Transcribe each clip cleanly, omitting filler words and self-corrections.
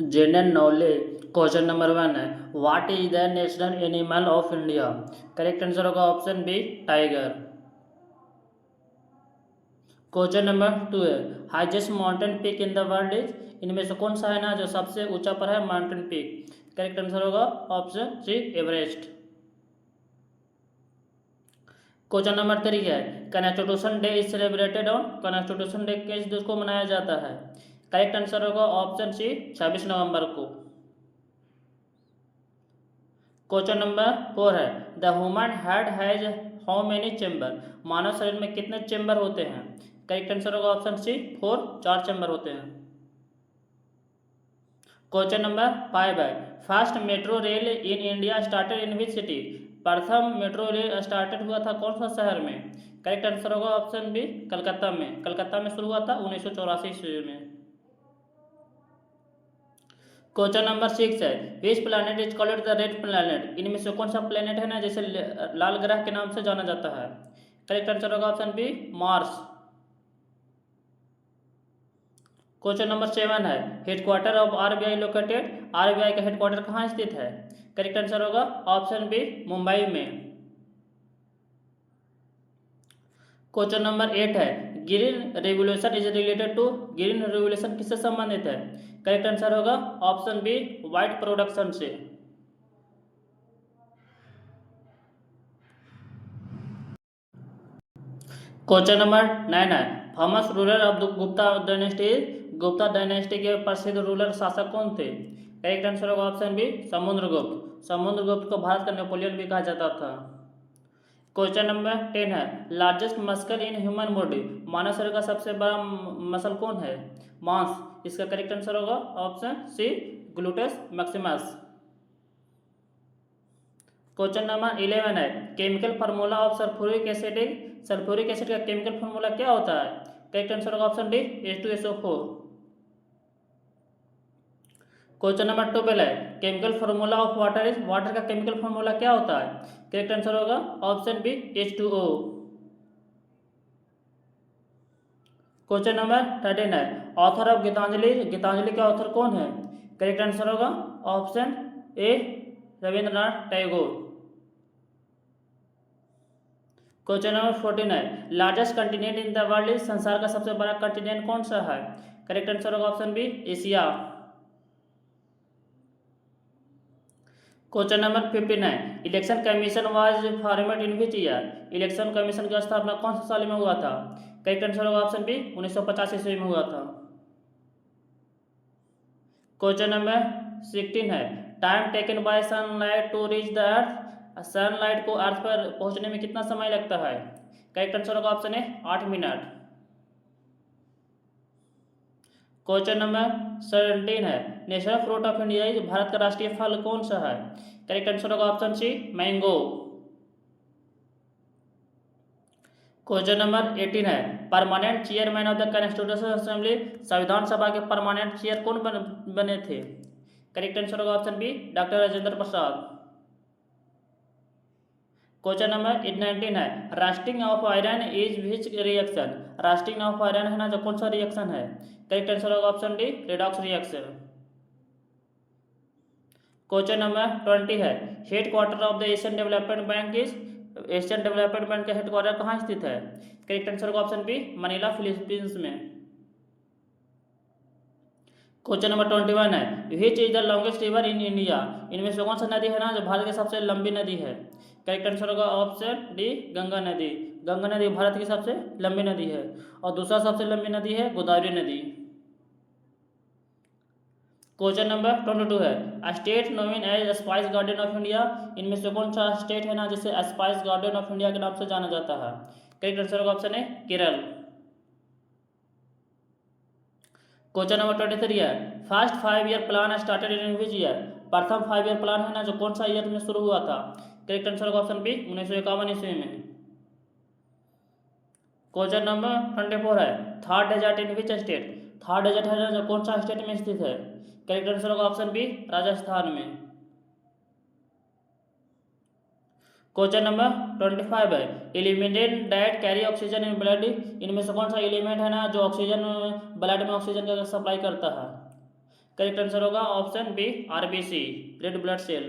General knowledge question number 1 है, what is the national animal of India? Correct answer होगा option B, tiger. Question number 2 है, highest mountain peak in the world is? इनमें से कौन सा है ना जो सबसे ऊंचा पर है माउंटेन पीक? करेक्ट आंसर होगा option C, Everest. Question number 3 है, constitution day is celebrated on? Constitution day किस दिन को मनाया जाता है? करेक्ट आंसर होगा ऑप्शन सी, 26 नवंबर को। क्वेश्चन नंबर 4 है, the human head has how many chamber? मानव शरीर में कितने चेम्बर होते हैं? करेक्ट आंसर होगा ऑप्शन सी, 4, 4 चेम्बर होते हैं। क्वेश्चन नंबर 5 है, first metro rail in India started in which city? प्रथम मेट्रो रेल स्टार्टेड हुआ था कौन सा शहर में? करेक्ट आंसर होगा ऑप्शन बी, कलकत्ता में। कलकत्ता में शुरू हुआ था 1984 ईस्वी में। क्वेश्चन नंबर 6 है, which planet is called the red planet? इनमें से कौन सा प्लैनेट है ना जिसे लाल ग्रह के नाम से जाना जाता है? करेक्ट आंसर होगा option B, Mars. Question number 7 है, headquarter of RBI located? RBI का हेडक्वार्टर कहाँ स्थित है? करेक्ट आंसर होगा ऑप्शन बी, मुंबई में। क्वेश्चन नंबर 8 है, green revolution is related to? Green revolution किससे संबंधित है? करेक्ट आंसर होगा ऑप्शन बी, व्हाइट प्रोडक्शन से। क्वेश्चन नंबर 9 है, famous ruler of the Gupta dynasty? Gupta dynasty के प्रसिद्ध रूलर शासक कौन थे? करेक्ट आंसर होगा ऑप्शन बी, समुद्रगुप्त। समुद्रगुप्त को भारत का नेपोलियन भी कहा जाता था। क्वेश्चन नंबर 10 है, largest muscle in human body? मानव शरीर का सबसे बड़ा मसल कौन है? मांस। इसका करेक्ट आंसर होगा option C, gluteus maximus. Question number 11 है, chemical formula of sulphuric acid? Sulphuric acid का केमिकल फार्मूला क्या होता है? करेक्ट आंसर होगा option D, H2SO4। Question number 12 है, chemical formula of water is? Water का केमिकल फार्मूला क्या होता है? करेक्ट आंसर होगा option B, H2O। Question number 13 है, ऑथर ऑफ गीतांजलि? गीतांजलि के ऑथर कौन है? करेक्ट आंसर होगा option A, Rabindranath Tagore. Question number 14 है, largest continent in the world is? संसार का सबसे बड़ा कंटिनेंट कौन सा है? करेक्ट आंसर होगा option B, Asia. Question number 15 है, election commission was formed in which year? Election commission की स्थापना कौन से साल में हुआ था? करेक्ट आंसर होगा ऑप्शन बी, 1950 ईस्वी में हुआ था। क्वेश्चन नंबर 16 है, time taken by sunlight to reach the earth? Sunlight को अर्थ पर पहुंचने में कितना समय लगता है? करेक्ट आंसर होगा option A, 8 minute. Question number 17 है, national fruit of India is? भारत का राष्ट्रीय फल कौन सा है? करेक्ट आंसर होगा option C, mango. Question number 18 है, permanent chairman of the constitution assembly? संविधान सभा के परमानेंट चेयर कौन बने थे? करेक्ट आंसर होगा option B, doctor Rajendra Prasad. Question number 19 है, rusting of iron is which reaction? Rusting of iron है ना जो कौन सा रिएक्शन है? करेक्ट आंसर होगा option D, redox reaction. Question number 20 है, head quarter of the Asian development bank is? Asian development bank का हेड क्वार्टर कहाँ स्थित है? करेक्ट आंसर होगा ऑप्शन बी, मनीला, फिलीपींस में। क्वेश्चन नंबर 21 है, which is the longest river in India? इनमें से कौन सा नदी है ना जो भारत की सबसे लंबी नदी है? करेक्ट आंसर होगा ऑप्शन डी, गंगा नदी। गंगा नदी भारत की सबसे लंबी नदी है। और दूसरा सबसे लंबी नदी है गोदावरी नदी। क्वेश्चन नंबर 22 है, state known as spice garden of India? इनमें से कौन सा स्टेट है ना जिसे स्पाइस गार्डन ऑफ इंडिया के नाम से जाना जाता है? करेक्ट आंसर होगा ऑप्शन ए, केरल। क्वेश्चन नंबर 23 है, first 5 year plan started in which year? प्रथम 5 ईयर प्लान है ना जो कौन सा ईयर में शुरू हुआ था? करेक्ट आंसर होगा ऑप्शन बी, 1951 ईस्वी में। क्वेश्चन नंबर 24 है, third desert in which state? Third desert है ना जो कौन सा स्टेट में स्थित है? करेक्ट आंसर होगा ऑप्शन बी, राजस्थान में। क्वेश्चन नंबर 25 है, element that carry oxygen in blood? इनमें से कौन सा एलिमेंट है ना जो ऑक्सीजन ब्लड में ऑक्सीजन का सप्लाई करता है? करेक्ट आंसर होगा option B RBC, red blood cell.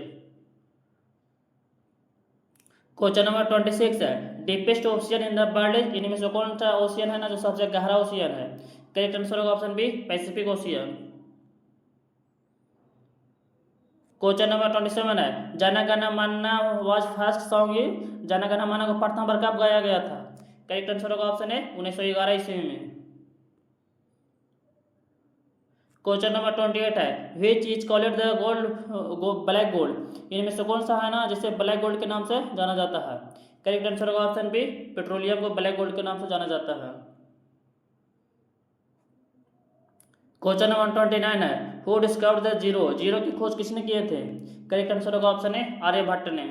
Question number 26 है, deepest ocean in the world is, इनमें से कौन सा ओशियन है ना जो सबसे गहरा ओशियन है? करेक्ट आंसर होगा option B Pacific ocean. Question number 27 है, जन गण मन was first song in, Jana Gana मन को प्रथम बार कब गाया गया था? करेक्ट आंसर होगा ऑप्शन ए 1911 ईस्वी में। क्वेश्चन नंबर 28 है, which is called the gold black gold, इनमें से कौन सा है ना जिसे ब्लैक गोल्ड के नाम से जाना जाता है? करेक्ट आंसर होगा ऑप्शन बी पेट्रोलियम को ब्लैक गोल्ड के नाम से जाना जाता है। क्वेश्चन नंबर 29 है, who discovered the zero, zero की खोज किसने किए थे? करेक्ट आंसर होगा ऑप्शन ए आर्यभट्ट ने।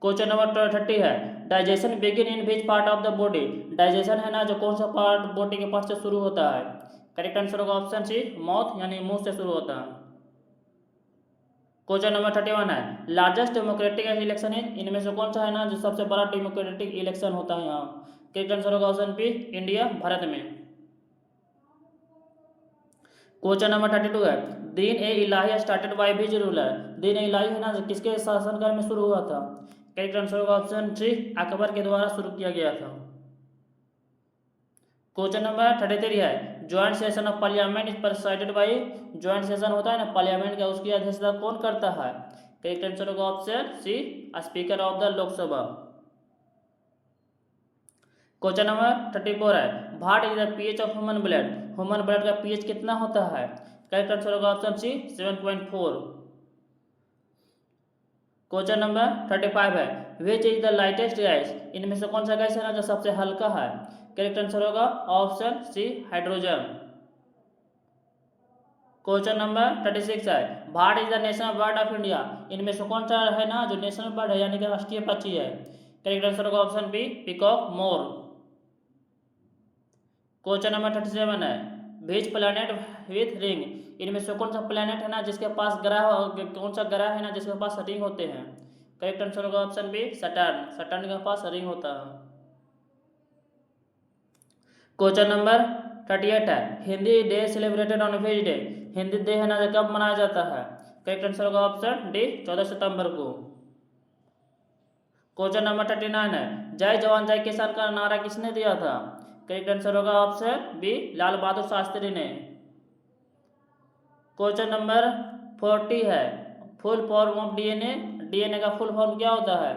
क्वेश्चन नंबर 30 है, digestion begin in which part of the body, digestion है ना जो कौन सा पार्ट बॉडी के पार्ट से शुरू होता है? करेक्ट आंसर होगा ऑप्शन सी माउथ, यानी मुंह से शुरू होता है। क्वेश्चन नंबर 31 है, लार्जेस्ट डेमोक्रेटिक इलेक्शन इन, इनमें से कौन सा है ना जो सबसे बड़ा डेमोक्रेटिक इलेक्शन होता है यहाँ? करेक्ट आंसर होगा ऑप्शन बी इंडिया, भारत में। क्वेश्चन नंबर 32 है, दीन ए इलाही स्टार्टेड बाय विच रूलर, दीन ए इलाही है ना किसके शासनकाल में शुरू हुआ था? करेक्ट आंसर होगा ऑप्शन सी अकबर के द्वारा शुरू किया गया था। क्वेश्चन नंबर 33 है, joint session of parliament is presided by, joint session होता है ना पार्लियामेंट का, उसकी अध्यक्षता कौन करता है? करेक्ट आंसर होगा option C speaker of the Lok Sabha. Question number 34 है, what is the pH of human blood, human blood का पीएच कितना होता है? करेक्ट आंसर होगा ऑप्शन सी 7.4। क्वेश्चन नंबर 35 है, which is the lightest gas, इनमें से कौन सा गैस है ना जो सबसे हल्का है? करेक्ट आंसर होगा option C hydrogen. Question number 36 है, what is the national bird of India, इनमें से कौन सा है ना जो नेशनल बर्ड है यानी कि राष्ट्रीय पक्षी है? करेक्ट आंसर होगा ऑप्शन बी पीकॉक मोर। क्वेश्चन नंबर 37 है, विच प्लैनेट विथ रिंग, इनमें से कौन सा प्लैनेट है ना जिसके पास ग्रह, कौन सा ग्रह है ना जिसके पास रिंग होते हैं? करेक्ट आंसर होगा ऑप्शन बी सटर्न, सटर्न के पास रिंग होता है। क्वेश्चन नंबर 38 है, Hindi day celebrated on which day, Hindi day है ना जो कब मनाया जाता है? करेक्ट आंसर होगा ऑप्शन डी 14 सितंबर को। क्वेश्चन नंबर 39 है, जय जवान जय किसान का नारा किसने दिया था? करेक्ट आंसर होगा ऑप्शन बी लाल बहादुर शास्त्री ने। क्वेश्चन नंबर 40 है, full form of DNA, DNA का फुल फॉर्म क्या होता है?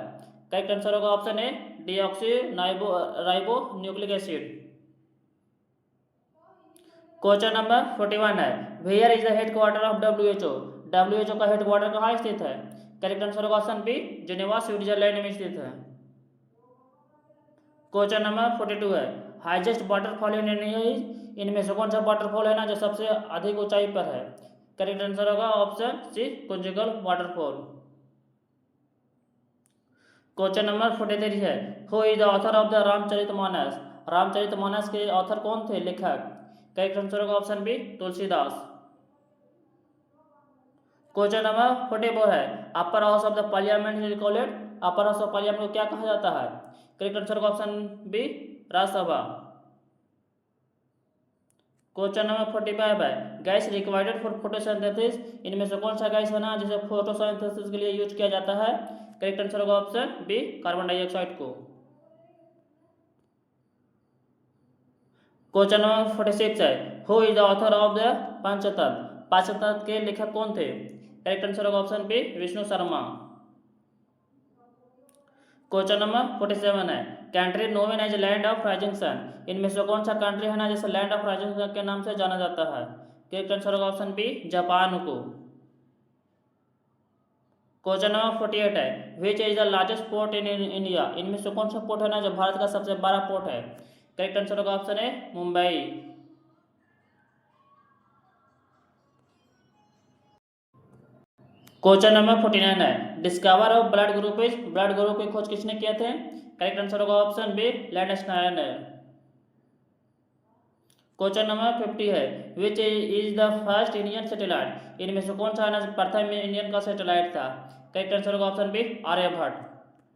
करेक्ट आंसर होगा option A deoxyribonucleic acid. Question number 41 है, where is the headquarter of WHO, WHO का हेडक्वार्टर कहाँ स्थित है? करेक्ट आंसर होगा ऑप्शन बी जेनेवा स्विट्जरलैंड में स्थित है। क्वेश्चन नंबर 42 है, highest waterfall in India is, इनमें से कौन सा वाटरफॉल है ना जो सबसे अधिक ऊंचाई पर है? करेक्ट आंसर होगा ऑप्शन सी कुंजगल वाटरफॉल। क्वेश्चन नंबर 43 है, who is the author of the Ramcharitmanas, Ramcharitmanas के ऑथर कौन थे, लेखक? करेक्ट आंसर होगा option B Tulsidas. Question number 44 है, upper house of the parliament is called, upper house of parliament को क्या कहा जाता है? करेक्ट आंसर होगा option B Rajya Sabha. Question number 45 है, गैस रिक्वायर्ड फॉर फोटोसिंथेसिस, इनमें से कौन सा गैस है ना जिसे फोटोसिंथेसिस के लिए यूज किया जाता है? करेक्ट आंसर होगा ऑप्शन बी कार्बन डाइऑक्साइड को। क्वेश्चन नंबर 46 है, who is the author of the Panchtatva, Panchtatva के लेखक कौन थे? करेक्ट आंसर होगा option B Vishnu Sharma. Question number 47 है, country known as land of rising sun, इनमें से कौन सा कंट्री है ना जिसे लैंड ऑफ राइजिंग सन के नाम से जाना जाता है? करेक्ट आंसर होगा ऑप्शन बी जापान को। क्वेश्चन नंबर 48 है, which is the largest port in India, इनमें से कौन सा पोर्ट है ना जो भारत का सबसे बड़ा पोर्ट है? करेक्ट आंसर होगा ऑप्शन ए मुंबई। क्वेश्चन नंबर 49 है, discover of blood group is, blood group की खोज किसने किए थे? करेक्ट आंसर होगा ऑप्शन बी लैंडस्टाइन है। क्वेश्चन नंबर 50 है, which is the first Indian satellite, इनमें से कौन सा है ना प्रथम इंडियन का सैटेलाइट था? करेक्ट आंसर होगा ऑप्शन बी आर्यभट्ट।